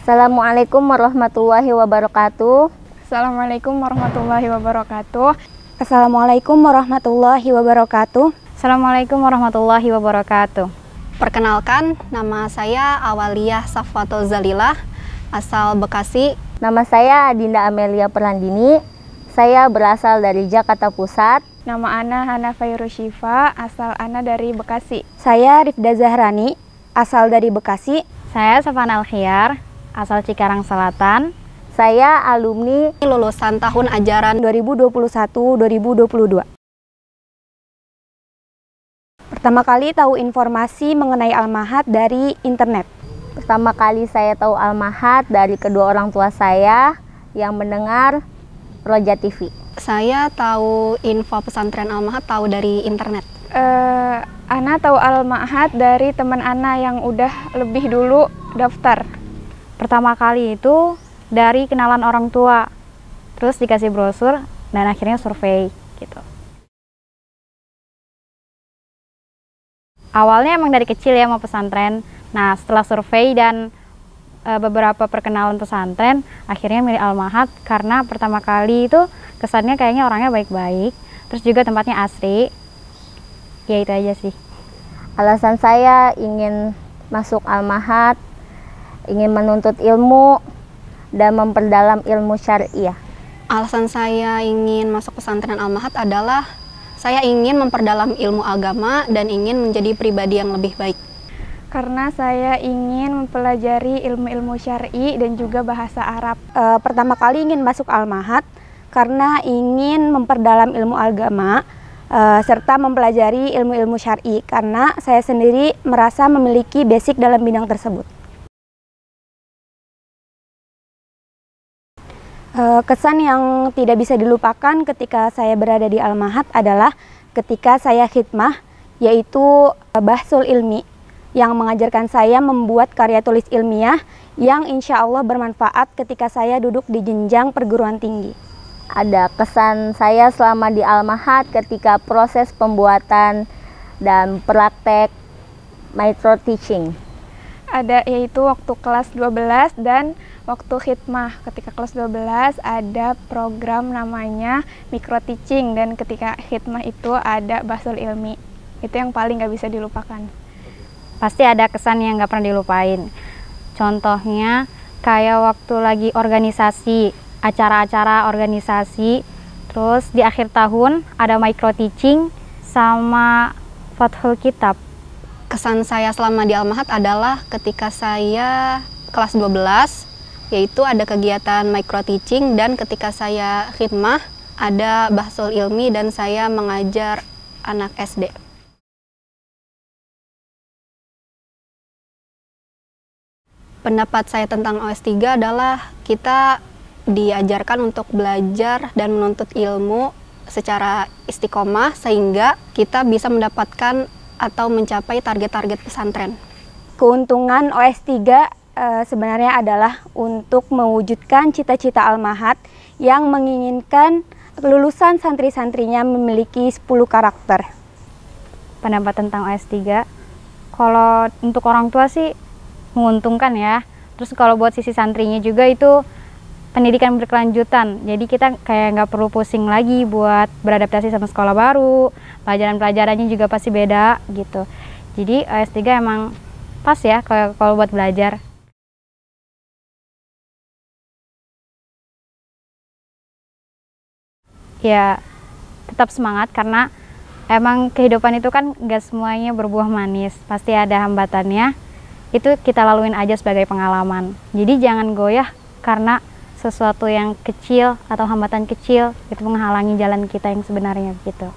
Assalamualaikum warahmatullahi wabarakatuh. Assalamualaikum warahmatullahi wabarakatuh. Assalamualaikum warahmatullahi wabarakatuh. Assalamualaikum warahmatullahi wabarakatuh. Perkenalkan, nama saya Awaliyah Safwatul Zalilah, asal Bekasi. Nama saya Adinda Amelia Perlandini. Saya berasal dari Jakarta Pusat. Nama Ana Hanafairu Syifa, asal Ana dari Bekasi. Saya Rifda Zahrani, asal dari Bekasi. Saya Safana Al-Khiyar, asal Cikarang Selatan. Saya alumni Lulusan tahun ajaran 2021-2022. Pertama kali tahu informasi mengenai Al-Mahat dari internet. Pertama kali saya tahu Al-Mahat dari kedua orang tua saya yang mendengar Roja TV. Saya tahu info pesantren Al-Mahat tahu dari internet. Ana tahu Al-Mahat dari teman Ana yang udah lebih dulu daftar. Pertama kali itu dari kenalan orang tua, terus dikasih brosur dan akhirnya survei gitu. Awalnya emang dari kecil ya mau pesantren. Nah setelah survei dan beberapa perkenalan pesantren, akhirnya milih Al-Mahat karena pertama kali itu kesannya kayaknya orangnya baik-baik, terus juga tempatnya asri. Ya itu aja sih. Alasan saya ingin masuk Al-Mahat, ingin menuntut ilmu dan memperdalam ilmu syariah. Alasan saya ingin masuk pesantren Al-Mahat adalah saya ingin memperdalam ilmu agama dan ingin menjadi pribadi yang lebih baik. Karena saya ingin mempelajari ilmu-ilmu syar'i dan juga bahasa Arab. Pertama kali ingin masuk Al-Mahat karena ingin memperdalam ilmu agama serta mempelajari ilmu-ilmu syar'i karena saya sendiri merasa memiliki basic dalam bidang tersebut. Kesan yang tidak bisa dilupakan ketika saya berada di Al-Mahat adalah ketika saya khidmah, yaitu Bahsul Ilmi, yang mengajarkan saya membuat karya tulis ilmiah yang insya Allah bermanfaat ketika saya duduk di jenjang perguruan tinggi. Ada kesan saya selama di Al-Mahat ketika proses pembuatan dan praktek micro teaching. Ada yaitu waktu kelas 12 dan waktu khidmah. Ketika kelas 12 ada program namanya micro teaching dan ketika khidmah itu ada Bahsul Ilmi. Itu yang paling gak bisa dilupakan. Pasti ada kesan yang nggak pernah dilupain. Contohnya kayak waktu lagi organisasi, acara-acara organisasi, terus di akhir tahun ada micro teaching sama Fathul Kitab. Kesan saya selama di Al-Mahat adalah ketika saya kelas 12, yaitu ada kegiatan micro teaching, dan ketika saya khidmah ada Bahsul Ilmi dan saya mengajar anak SD. Pendapat saya tentang OS3 adalah kita diajarkan untuk belajar dan menuntut ilmu secara istiqomah sehingga kita bisa mendapatkan atau mencapai target-target pesantren. Keuntungan OS3 sebenarnya adalah untuk mewujudkan cita-cita Al-Mahat yang menginginkan lulusan santri-santrinya memiliki 10 karakter. Pendapat tentang OS3, kalau untuk orang tua sih menguntungkan ya. Terus kalau buat sisi santrinya juga itu pendidikan berkelanjutan. Jadi kita kayak nggak perlu pusing lagi buat beradaptasi sama sekolah baru. Pelajaran-pelajarannya juga pasti beda gitu. Jadi OS3 emang pas ya kalau buat belajar. Ya tetap semangat karena emang kehidupan itu kan nggak semuanya berbuah manis. Pasti ada hambatannya. Itu kita laluin aja sebagai pengalaman. Jadi jangan goyah karena sesuatu yang kecil atau hambatan kecil itu menghalangi jalan kita yang sebenarnya gitu.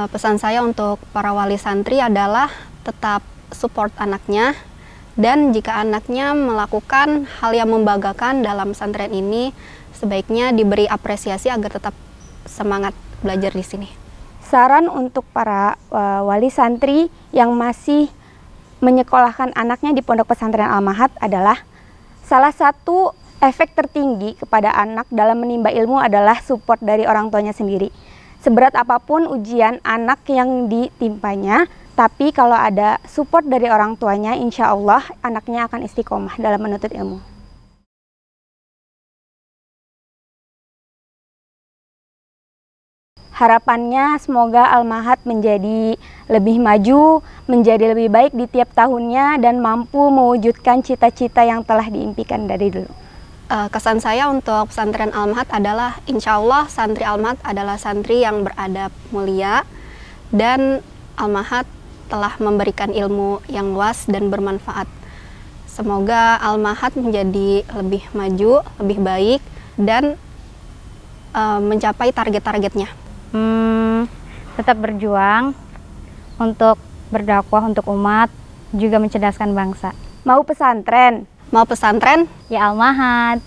Pesan saya untuk para wali santri adalah tetap support anaknya, dan jika anaknya melakukan hal yang membanggakan dalam pesantren ini, sebaiknya diberi apresiasi agar tetap semangat belajar di sini. Saran untuk para wali santri yang masih menyekolahkan anaknya di pondok pesantren Al-Mahat adalah salah satu efek tertinggi kepada anak dalam menimba ilmu adalah support dari orang tuanya sendiri. Seberat apapun ujian anak yang ditimpanya, tapi kalau ada support dari orang tuanya, insya Allah anaknya akan istiqomah dalam menuntut ilmu. Harapannya semoga Al-Mahat menjadi lebih maju, menjadi lebih baik di tiap tahunnya dan mampu mewujudkan cita-cita yang telah diimpikan dari dulu. Kesan saya untuk pesantren Al-Mahat adalah insya Allah santri Al-Mahat adalah santri yang beradab mulia dan Al-Mahat telah memberikan ilmu yang luas dan bermanfaat. Semoga Al-Mahat menjadi lebih maju, lebih baik dan mencapai target-targetnya. Tetap berjuang untuk berdakwah untuk umat, juga mencerdaskan bangsa. Mau pesantren? Mau pesantren? Ya Al-Mahat.